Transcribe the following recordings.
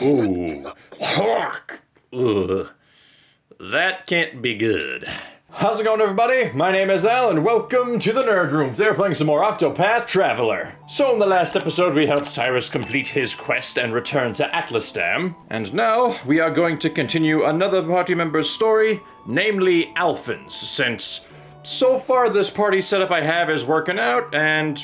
Ooh. Ugh. That can't be good. How's it going, everybody? My name is Al, and welcome to the Nerd Room. They're playing some more Octopath Traveler. So in the last episode, we helped Cyrus complete his quest and return to Atlasdam. And now, we are going to continue another party member's story, namely Alphin's, since so far this party setup I have is working out, and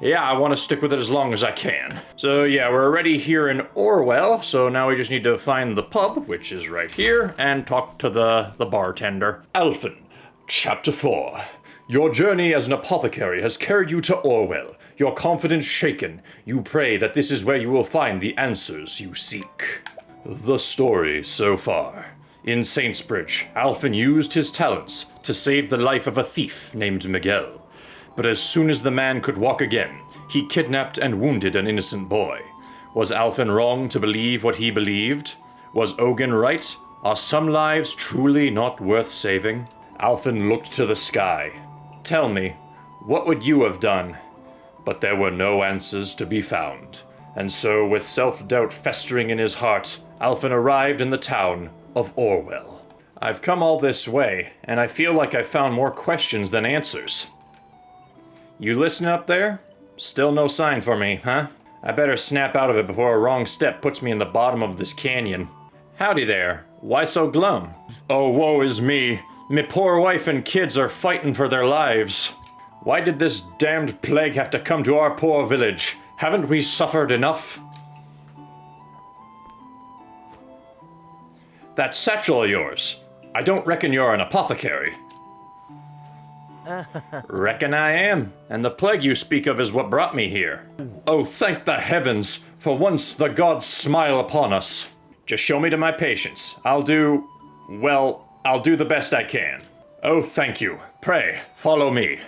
yeah, I want to stick with it as long as I can. So yeah, we're already here in Orwell, so now we just need to find the pub, which is right here, and talk to the bartender. Alphin, Chapter 4. Your journey as an apothecary has carried you to Orwell. Your confidence shaken. You pray that this is where you will find the answers you seek. The story so far. In Saintsbridge, Alphin used his talents to save the life of a thief named Miguel. But as soon as the man could walk again, he kidnapped and wounded an innocent boy. Was Alphin wrong to believe what he believed? Was Ogen right? Are some lives truly not worth saving? Alphin looked to the sky. Tell me, what would you have done? But there were no answers to be found. And so, with self-doubt festering in his heart, Alphin arrived in the town of Orwell. I've come all this way, and I feel like I've found more questions than answers. You listen up there? Still no sign for me, huh? I better snap out of it before a wrong step puts me in the bottom of this canyon. Howdy there. Why so glum? Oh, woe is me. Me poor wife and kids are fighting for their lives. Why did this damned plague have to come to our poor village? Haven't we suffered enough? That satchel of yours. I don't reckon you're an apothecary. Reckon I am, and the plague you speak of is what brought me here. Oh, thank the heavens, for once the gods smile upon us. Just show me to my patients. I'll do the best I can. Oh, thank you. Pray, follow me.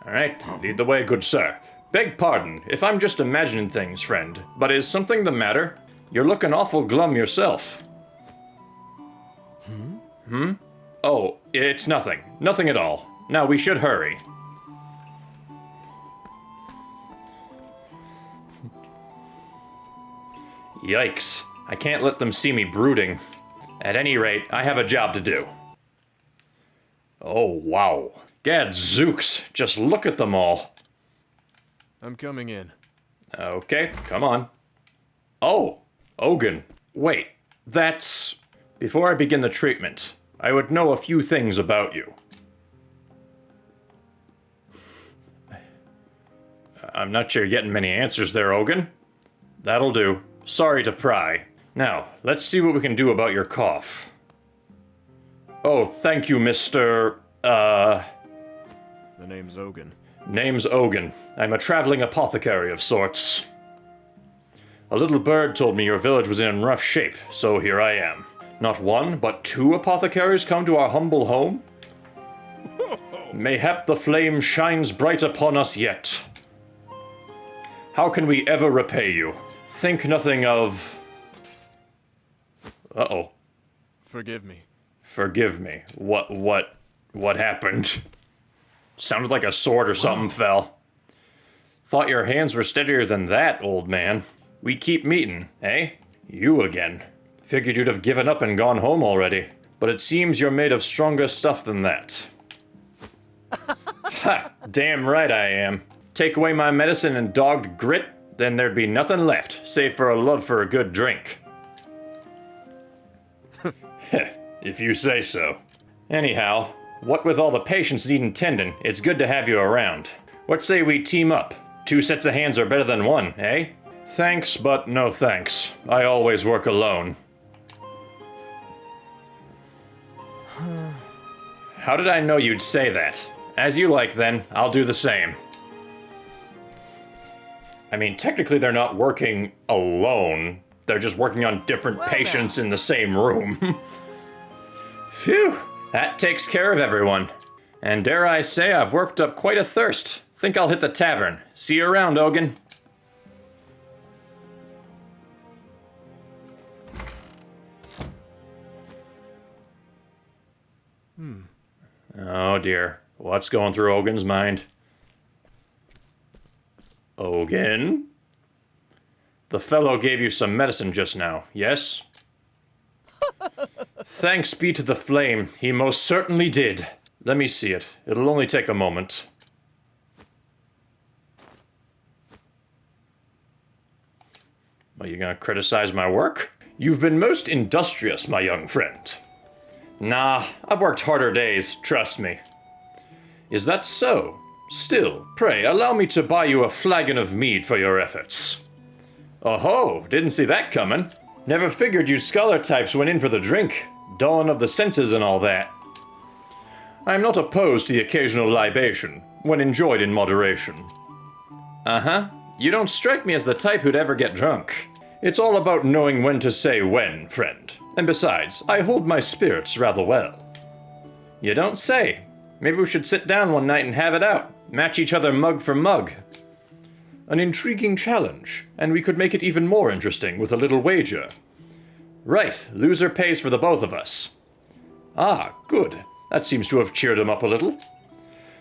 Alright, lead the way, good sir. Beg pardon, if I'm just imagining things, friend, but is something the matter? You're looking awful glum yourself. Oh, it's nothing. Nothing at all. Now we should hurry. Yikes. I can't let them see me brooding. At any rate, I have a job to do. Oh, wow. Gadzooks, just look at them all. I'm coming in. Okay, come on. Oh, Ogen. Wait, that's... Before I begin the treatment, I would know a few things about you. I'm not sure you're getting many answers there, Ogen. That'll do. Sorry to pry. Now, let's see what we can do about your cough. Oh, thank you, Mr. The name's Ogen. Name's Ogen. I'm a traveling apothecary of sorts. A little bird told me your village was in rough shape, so here I am. Not one, but two apothecaries come to our humble home? Mayhap the flame shines bright upon us yet. How can we ever repay you? Think nothing of... Uh-oh. Forgive me. Forgive me. What happened? Sounded like a sword or something fell. Thought your hands were steadier than that, old man. We keep meeting, eh? You again. Figured you'd have given up and gone home already. But it seems you're made of stronger stuff than that. Ha! Damn right I am. Take away my medicine and dogged grit, then there'd be nothing left, save for a love for a good drink. If you say so. Anyhow, what with all the patients needing tending, it's good to have you around. What say we team up? 2 sets of hands are better than one, eh? Thanks, but no thanks. I always work alone. How did I know you'd say that? As you like, then. I'll do the same. I mean, technically they're not working alone. They're just working on different patients in the same room. Phew, that takes care of everyone. And dare I say, I've worked up quite a thirst. Think I'll hit the tavern. See you around, Ogen. Oh dear, what's going through Ogen's mind? Ogen? The fellow gave you some medicine just now, yes? Thanks be to the flame, he most certainly did. Let me see it. It'll only take a moment. Are you gonna criticize my work? You've been most industrious, my young friend. Nah, I've worked harder days, trust me. Is that so? Still, pray, allow me to buy you a flagon of mead for your efforts. Oh-ho, didn't see that coming. Never figured you scholar types went in for the drink. Dawn of the senses and all that. I am not opposed to the occasional libation, when enjoyed in moderation. Uh-huh. You don't strike me as the type who'd ever get drunk. It's all about knowing when to say when, friend. And besides, I hold my spirits rather well. You don't say. Maybe we should sit down one night and have it out. Match each other mug for mug. An intriguing challenge, and we could make it even more interesting with a little wager. Right, loser pays for the both of us. Ah, good. That seems to have cheered him up a little.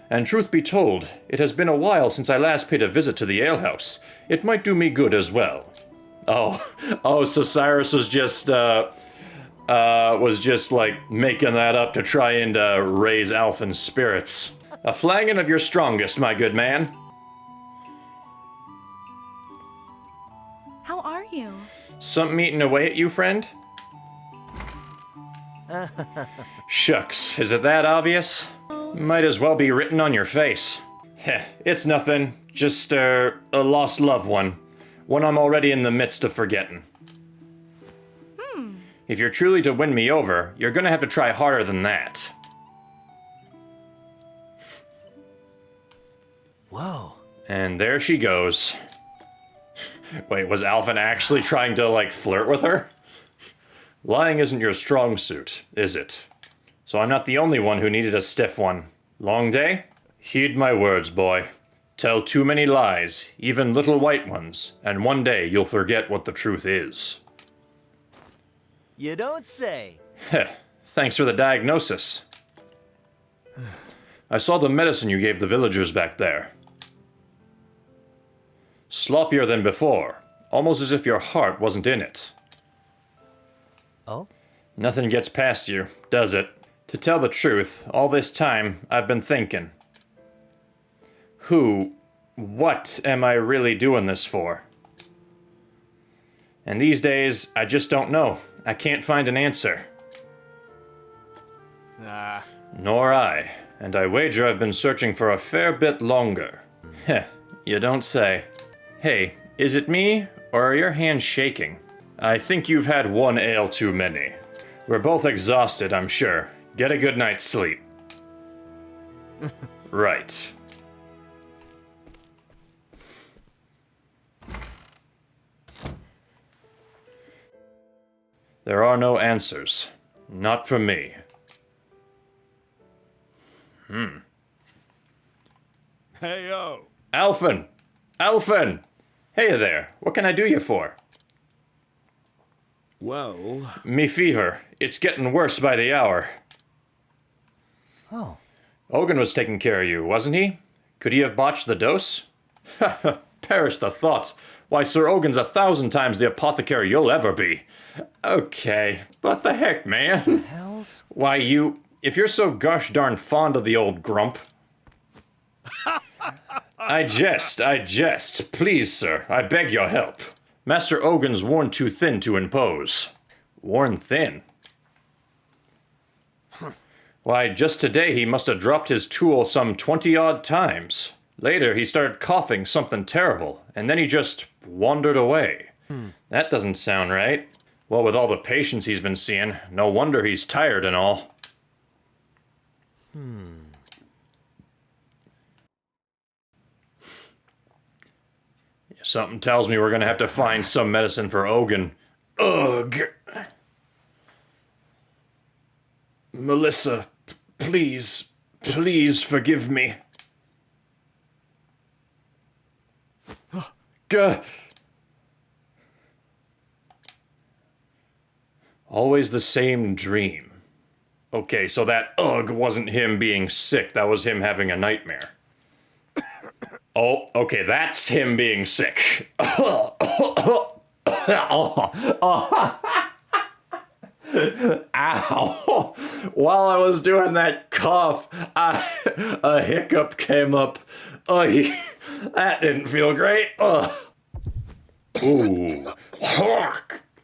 And truth be told, it has been a while since I last paid a visit to the alehouse. It might do me good as well. Oh, so Cyrus was just like making that up to try and raise Alphen's spirits. A flagon of your strongest, my good man. How are you? Something eating away at you, friend? Shucks, is it that obvious? Might as well be written on your face. Heh, it's nothing. Just, a lost loved one. One I'm already in the midst of forgetting. If you're truly to win me over, you're gonna have to try harder than that. Whoa. And there she goes. Wait, was Alphen actually trying to, like, flirt with her? Lying isn't your strong suit, is it? So I'm not the only one who needed a stiff one. Long day? Heed my words, boy. Tell too many lies, even little white ones, and one day you'll forget what the truth is. You don't say. Heh, thanks for the diagnosis. I saw the medicine you gave the villagers back there. Sloppier than before, almost as if your heart wasn't in it. Oh? Nothing gets past you, does it? To tell the truth, all this time, I've been thinking. What am I really doing this for? And these days, I just don't know. I can't find an answer. Ah. Nor I, and I wager I've been searching for a fair bit longer. Heh, you don't say. Hey, is it me, or are your hands shaking? I think you've had one ale too many. We're both exhausted, I'm sure. Get a good night's sleep. Right. There are no answers. Not from me. Hey, yo. Alphen! Alphen! Hey there, what can I do you for? Well, Me fever. It's getting worse by the hour. Oh. Ogen was taking care of you, wasn't he? Could he have botched the dose? Perish the thought. Why, Sir Ogen's 1,000 times the apothecary you'll ever be. Okay, what the heck, man? Hells? Why, if you're so gosh darn fond of the old grump. I jest. Please, sir, I beg your help. Master Ogen's worn too thin to impose. Worn thin? Why, just today he must have dropped his tool some 20-odd times. Later, he started coughing something terrible, and then he just wandered away. That doesn't sound right. Well, with all the patients he's been seeing, no wonder he's tired and all. Something tells me we're gonna have to find some medicine for Ogen. Ugh. Melissa, please forgive me. Gah. Always the same dream. Okay, so that ugh wasn't him being sick, that was him having a nightmare. Oh, okay, that's him being sick. Ow. While I was doing that cough, a hiccup came up. That didn't feel great. Ooh.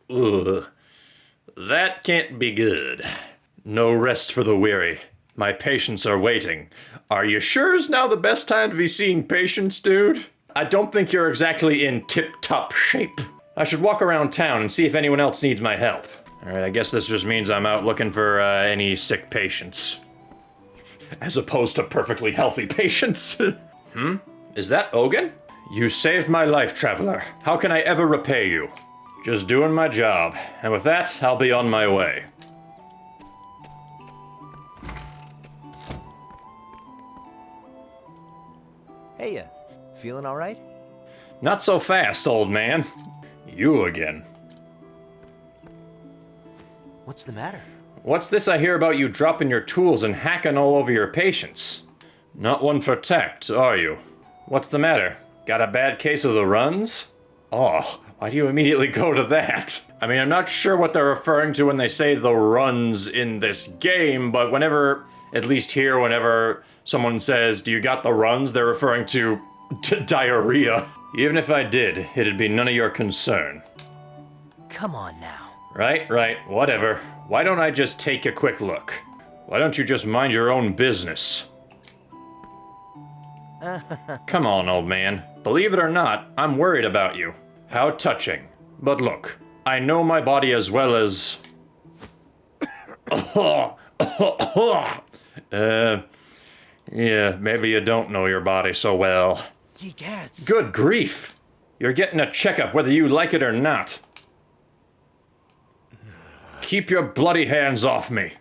Ugh. That can't be good. No rest for the weary. My patients are waiting. Are you sure is now the best time to be seeing patients, dude? I don't think you're exactly in tip-top shape. I should walk around town and see if anyone else needs my help. Alright, I guess this just means I'm out looking for any sick patients. As opposed to perfectly healthy patients. Is that Ogen? You saved my life, traveler. How can I ever repay you? Just doing my job. And with that, I'll be on my way. Hey, feeling all right? Not so fast, old man. You again. What's the matter? What's this I hear about you dropping your tools and hacking all over your patients? Not one for tact, are you? What's the matter? Got a bad case of the runs? Oh, why do you immediately go to that? I mean, I'm not sure what they're referring to when they say the runs in this game, but whenever, at least here, whenever someone says, do you got the runs, they're referring to diarrhea. Even if I did, it'd be none of your concern. Come on now. Right, whatever. Why don't I just take a quick look? Why don't you just mind your own business? Come on, old man. Believe it or not, I'm worried about you. How touching. But look, I know my body as well as... Yeah, maybe you don't know your body so well. Ye cats. Good grief! You're getting a checkup whether you like it or not. Keep your bloody hands off me.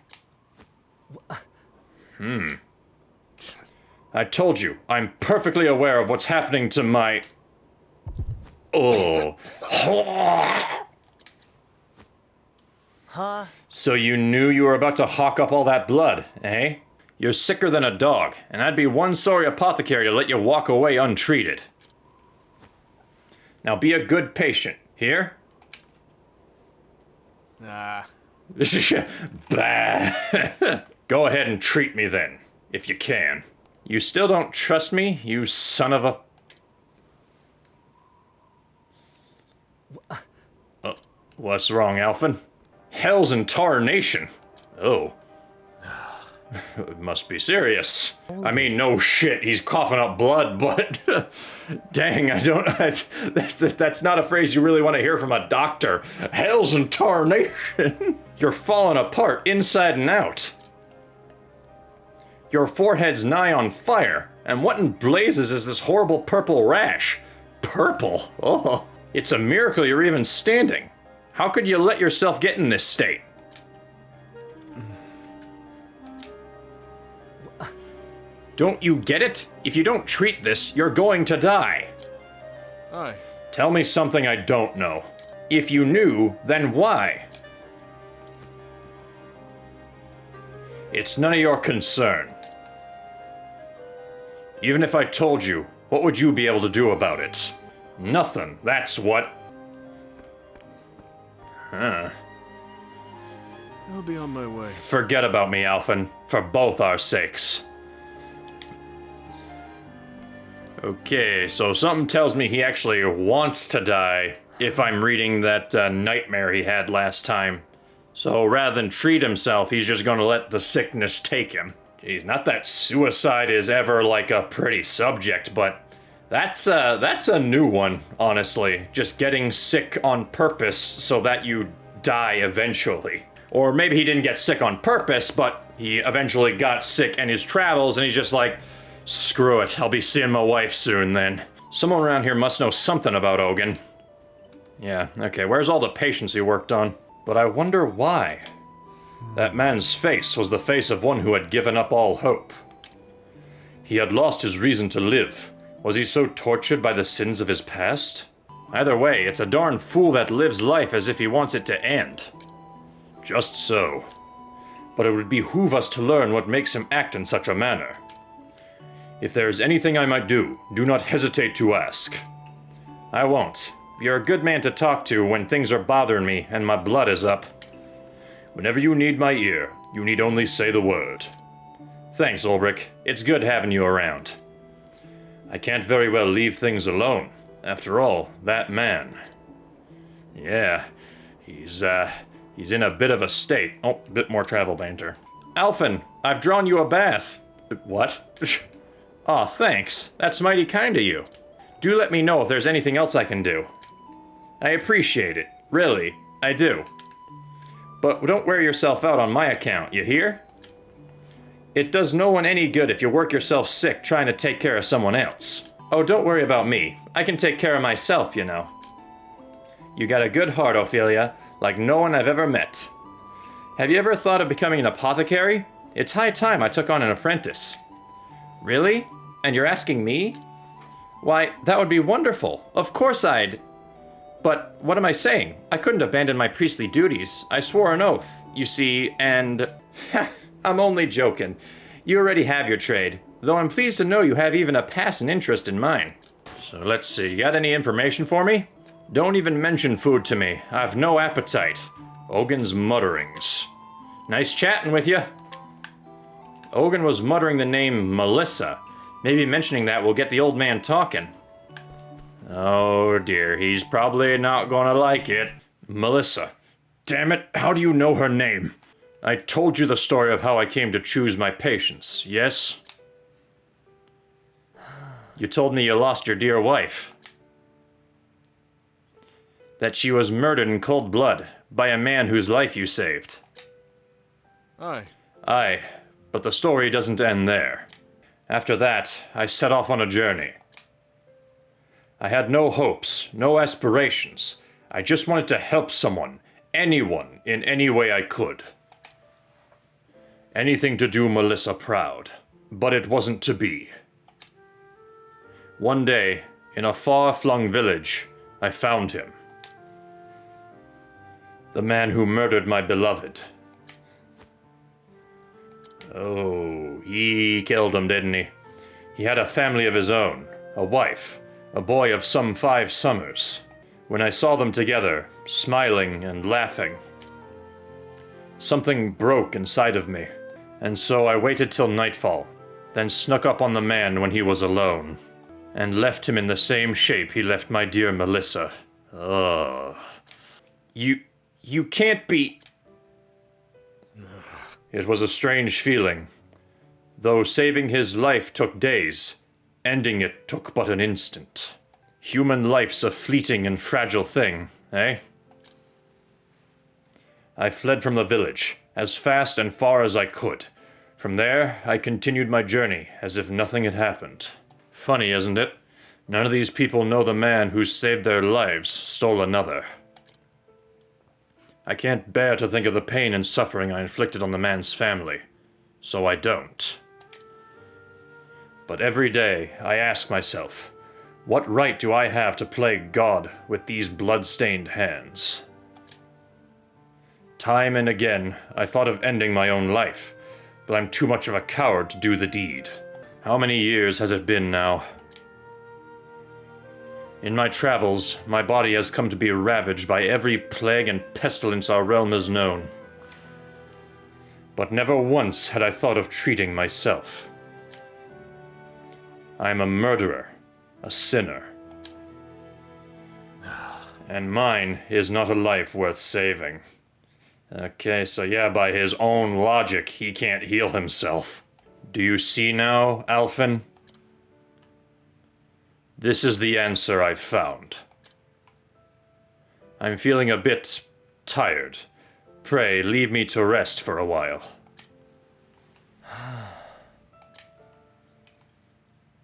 I told you, I'm perfectly aware of what's happening to my... Oh. Huh? So you knew you were about to hawk up all that blood, eh? You're sicker than a dog, and I'd be one sorry apothecary to let you walk away untreated. Now be a good patient, hear? Nah. Bah. Go ahead and treat me then, if you can. You still don't trust me, you son of a... What's wrong, Alphen? Hell's in tarnation. Oh. It must be serious. I mean, no shit, he's coughing up blood, but... Dang, I don't... That's not a phrase you really want to hear from a doctor. Hell's in tarnation. You're falling apart inside and out. Your forehead's nigh on fire, and what in blazes is this horrible purple rash? Purple? Oh, it's a miracle you're even standing. How could you let yourself get in this state? Don't you get it? If you don't treat this, you're going to die. Aye. Tell me something I don't know. If you knew, then why? It's none of your concern. Even if I told you, what would you be able to do about it? Nothing, that's what. Huh. I'll be on my way. Forget about me, Alphen, for both our sakes. Okay, so something tells me he actually wants to die, if I'm reading that nightmare he had last time. So rather than treat himself, he's just gonna let the sickness take him. Jeez, not that suicide is ever like a pretty subject, but that's a new one, honestly. Just getting sick on purpose so that you die eventually. Or maybe he didn't get sick on purpose, but he eventually got sick in his travels and he's just like, screw it, I'll be seeing my wife soon then. Someone around here must know something about Ogen. Yeah, okay, where's all the patients he worked on? But I wonder why. That man's face was the face of one who had given up all hope. He had lost his reason to live. Was he so tortured by the sins of his past? Either way, it's a darn fool that lives life as if he wants it to end. Just so. But it would behoove us to learn what makes him act in such a manner. If there is anything I might do, do not hesitate to ask. I won't. You're a good man to talk to when things are bothering me and my blood is up. Whenever you need my ear, you need only say the word. Thanks, Ulrich. It's good having you around. I can't very well leave things alone. After all, that man. Yeah, he's in a bit of a state. Oh, a bit more travel banter. Alphen, I've drawn you a bath. What? Aw, thanks. That's mighty kind of you. Do let me know if there's anything else I can do. I appreciate it. Really, I do. But don't wear yourself out on my account, you hear? It does no one any good if you work yourself sick trying to take care of someone else. Oh, don't worry about me. I can take care of myself, you know. You got a good heart, Ophelia, like no one I've ever met. Have you ever thought of becoming an apothecary? It's high time I took on an apprentice. Really? And you're asking me? Why, that would be wonderful. Of course I'd... But what am I saying? I couldn't abandon my priestly duties. I swore an oath, you see, and... I'm only joking. You already have your trade, though I'm pleased to know you have even a passing interest in mine. So let's see, you got any information for me? Don't even mention food to me. I've no appetite. Ogen's mutterings. Nice chatting with you. Ogen was muttering the name Melissa. Maybe mentioning that will get the old man talking. Oh dear, he's probably not gonna like it. Melissa. Damn it, how do you know her name? I told you the story of how I came to choose my patients, yes? You told me you lost your dear wife. That she was murdered in cold blood by a man whose life you saved. Aye. Aye, but the story doesn't end there. After that, I set off on a journey. I had no hopes, no aspirations. I just wanted to help someone, anyone, in any way I could. Anything to do Melissa proud. But it wasn't to be. One day, in a far-flung village, I found him. The man who murdered my beloved. Oh, he killed him, didn't he? He had a family of his own, a wife, a boy of some 5 summers. When I saw them together, smiling and laughing, something broke inside of me, and so I waited till nightfall, then snuck up on the man when he was alone, and left him in the same shape he left my dear Melissa. Ugh. You can't be... It was a strange feeling. Though saving his life took days, ending it took but an instant. Human life's a fleeting and fragile thing, eh? I fled from the village, as fast and far as I could. From there, I continued my journey, as if nothing had happened. Funny, isn't it? None of these people know the man who saved their lives stole another. I can't bear to think of the pain and suffering I inflicted on the man's family, so I don't. But every day, I ask myself, what right do I have to play God with these blood-stained hands? Time and again, I thought of ending my own life, but I'm too much of a coward to do the deed. How many years has it been now? In my travels, my body has come to be ravaged by every plague and pestilence our realm has known. But never once had I thought of treating myself. I am a murderer, a sinner. And mine is not a life worth saving. Okay, so yeah, by his own logic, he can't heal himself. Do you see now, Alphen? This is the answer I've found. I'm feeling a bit tired. Pray, leave me to rest for a while.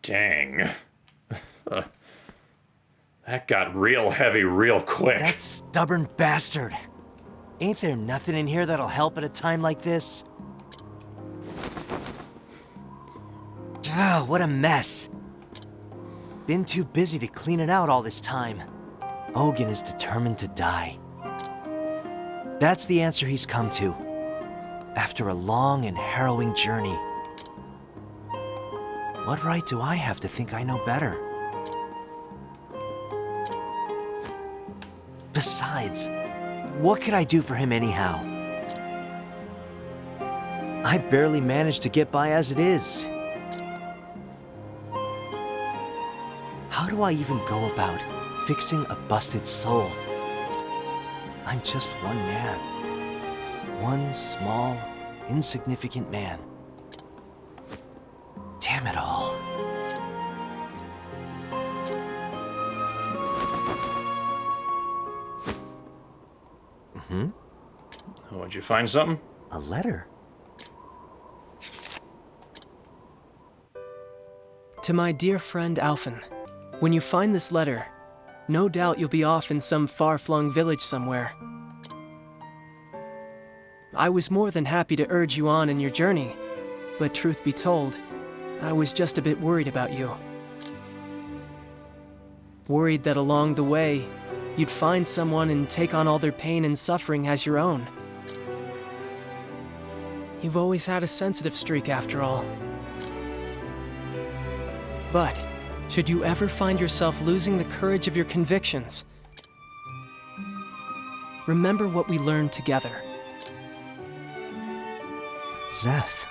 Dang. That got real heavy real quick. That stubborn bastard. Ain't there nothing in here that'll help at a time like this? Ugh, what a mess. Been too busy to clean it out all this time. Ogen is determined to die. That's the answer he's come to. After a long and harrowing journey. What right do I have to think I know better? Besides, what could I do for him anyhow? I barely manage to get by as it is. How do I even go about fixing a busted soul? I'm just one man. One small, insignificant man. Damn it all. Would you find something? A letter? To my dear friend Alphen, when you find this letter, no doubt you'll be off in some far-flung village somewhere. I was more than happy to urge you on in your journey, but truth be told, I was just a bit worried about you. Worried that along the way, you'd find someone and take on all their pain and suffering as your own. You've always had a sensitive streak after all. But, should you ever find yourself losing the courage of your convictions, remember what we learned together. Zeph.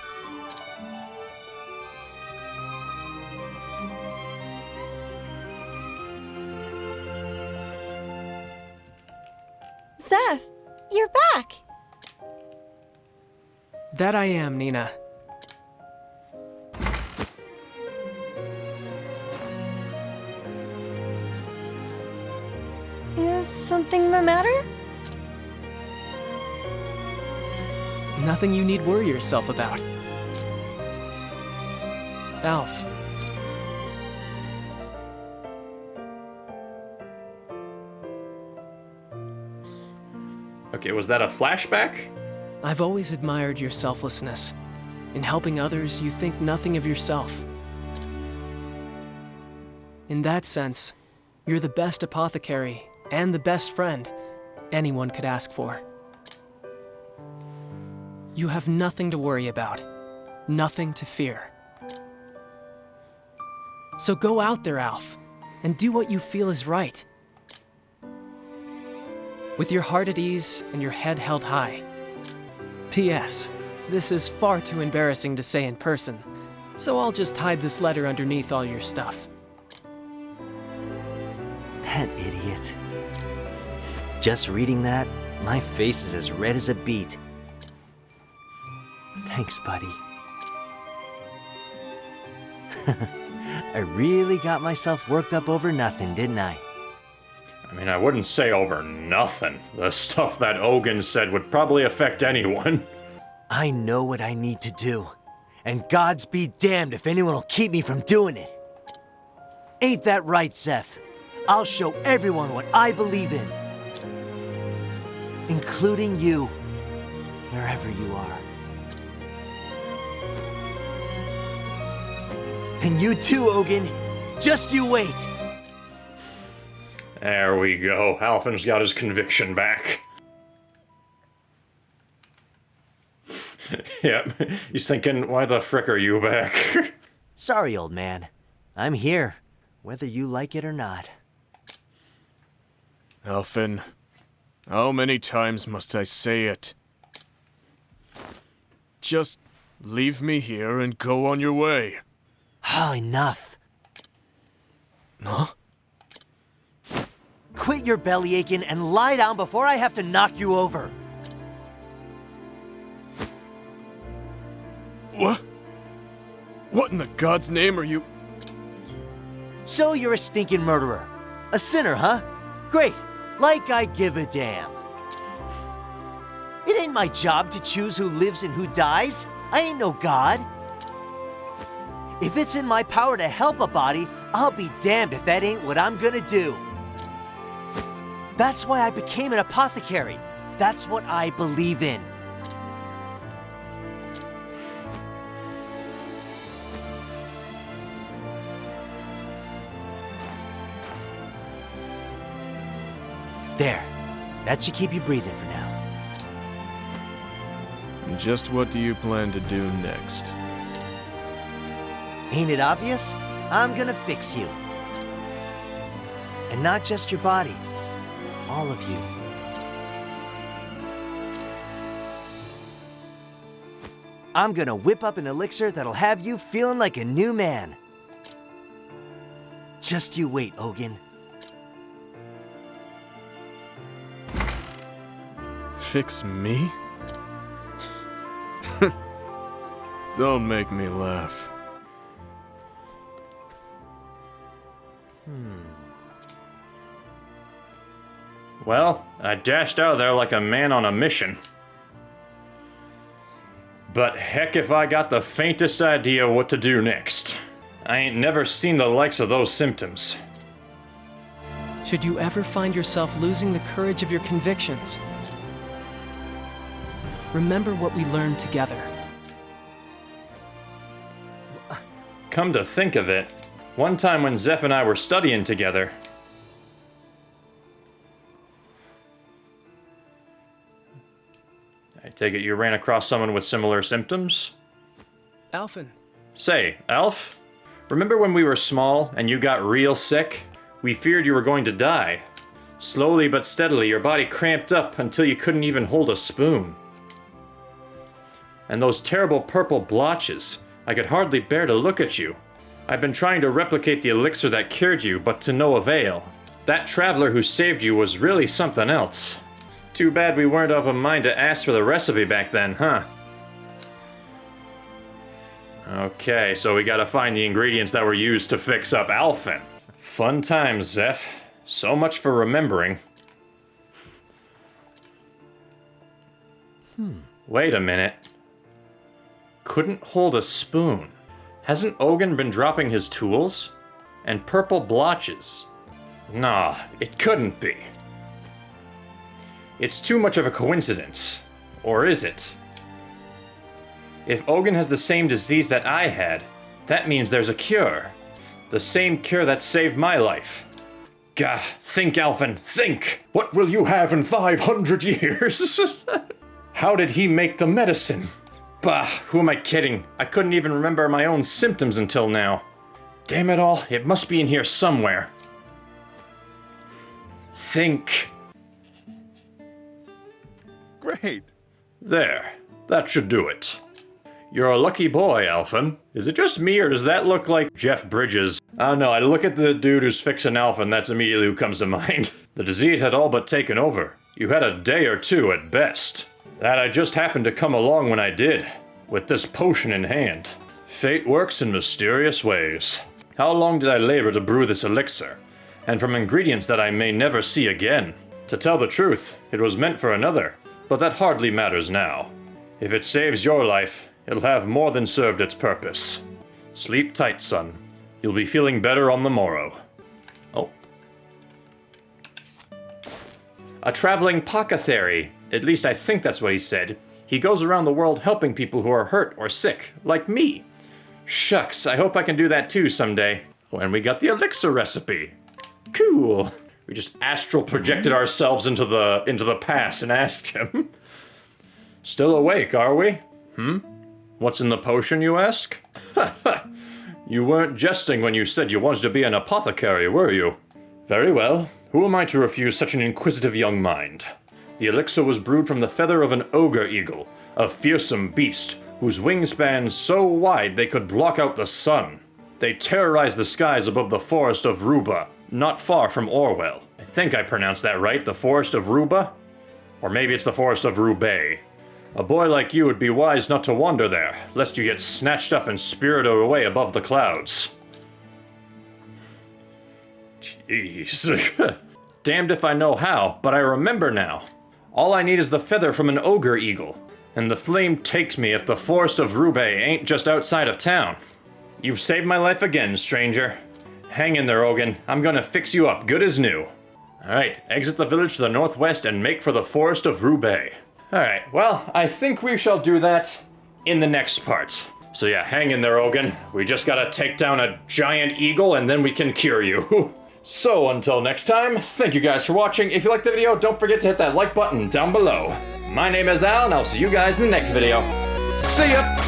Zeph, you're back! That I am, Nina. Is something the matter? Nothing you need worry yourself about. Alf. Okay, was that a flashback? I've always admired your selflessness. In helping others, you think nothing of yourself. In that sense, you're the best apothecary and the best friend anyone could ask for. You have nothing to worry about, nothing to fear. So go out there, Alf, and do what you feel is right. With your heart at ease and your head held high. P.S. This is far too embarrassing to say in person, so I'll just hide this letter underneath all your stuff. That idiot. Just reading that, my face is as red as a beet. Thanks, buddy. I really got myself worked up over nothing, didn't I? I mean, I wouldn't say over nothing. The stuff that Ogen said would probably affect anyone. I know what I need to do, and gods be damned if anyone will keep me from doing it. Ain't that right, Zeph? I'll show everyone what I believe in. Including you, wherever you are. And you too, Ogen. Just you wait. There we go. Alphen's got his conviction back. Yep. He's thinking, why the frick are you back? Sorry, old man. I'm here, whether you like it or not. Alphen, how many times must I say it? Just leave me here and go on your way. Oh, enough. Huh? Quit your belly aching and lie down before I have to knock you over. What? What in the God's name are you? So you're a stinking murderer. A sinner, huh? Great. Like I give a damn. It ain't my job to choose who lives and who dies. I ain't no god. If it's in my power to help a body, I'll be damned if that ain't what I'm gonna do. That's why I became an apothecary. That's what I believe in. There. That should keep you breathing for now. And just what do you plan to do next? Ain't it obvious? I'm gonna fix you. And not just your body. all of you. I'm gonna whip up an elixir that'll have you feeling like a new man. Just you wait, Ogen. Fix me? Don't make me laugh. Well, I dashed out of there like a man on a mission. But heck if I got the faintest idea what to do next. I ain't never seen the likes of those symptoms. Should you ever find yourself losing the courage of your convictions, remember what we learned together. Come to think of it, one time when Zeph and I were studying together, I take it you ran across someone with similar symptoms? Alphen, Say, Alf, remember when we were small and you got real sick? We feared you were going to die. Slowly but steadily, your body cramped up until you couldn't even hold a spoon. And those terrible purple blotches, I could hardly bear to look at you. I've been trying to replicate the elixir that cured you, but to no avail. That traveler who saved you was really something else. Too bad we weren't of a mind to ask for the recipe back then, huh? Okay, so we gotta find the ingredients that were used to fix up Alphen. Fun times, Zeph. So much for remembering. Wait a minute. Couldn't hold a spoon. Hasn't Ogen been dropping his tools? And purple blotches. Nah, it couldn't be. It's too much of a coincidence. Or is it? If Ogen has the same disease that I had, that means there's a cure. The same cure that saved my life. Gah, think, Alphen, think! What will you have in 500 years? How did he make the medicine? Bah, who am I kidding? I couldn't even remember my own symptoms until now. Damn it all, it must be in here somewhere. Think. Great. There, that should do it. You're a lucky boy, Alphen. Is it just me, or does that look like Jeff Bridges? I don't know, I look at the dude who's fixing Alphen, that's immediately who comes to mind. The disease had all but taken over. You had a day or two at best. That I just happened to come along when I did, with this potion in hand. Fate works in mysterious ways. How long did I labor to brew this elixir? And from ingredients that I may never see again. To tell the truth, it was meant for another, but that hardly matters now. If it saves your life, it'll have more than served its purpose. Sleep tight, son. You'll be feeling better on the morrow. Oh. A traveling apothecary. At least I think that's what he said. He goes around the world helping people who are hurt or sick, like me. Shucks, I hope I can do that too someday. Oh, and we got the elixir recipe. Cool. We just astral projected ourselves into the past and asked him. Still awake, are we? What's in the potion, you ask? You weren't jesting when you said you wanted to be an apothecary, were you? Very well. Who am I to refuse such an inquisitive young mind? The elixir was brewed from the feather of an ogre eagle, a fearsome beast whose wingspan so wide they could block out the sun. They terrorized the skies above the forest of Ruba, not far from Orwell. I think I pronounced that right, the forest of Ruba? Or maybe it's the forest of Roubaix. A boy like you would be wise not to wander there, lest you get snatched up and spirited away above the clouds. Jeez. Damned if I know how, but I remember now. All I need is the feather from an ogre eagle, and the flame takes me if the forest of Roubaix ain't just outside of town. You've saved my life again, stranger. Hang in there, Ogen. I'm gonna fix you up good as new. Alright, exit the village to the northwest and make for the forest of Roubaix. Alright, well, I think we shall do that in the next part. So yeah, hang in there, Ogen. We just gotta take down a giant eagle and then we can cure you. So until next time, thank you guys for watching. If you liked the video, don't forget to hit that like button down below. My name is Al, and I'll see you guys in the next video. See ya!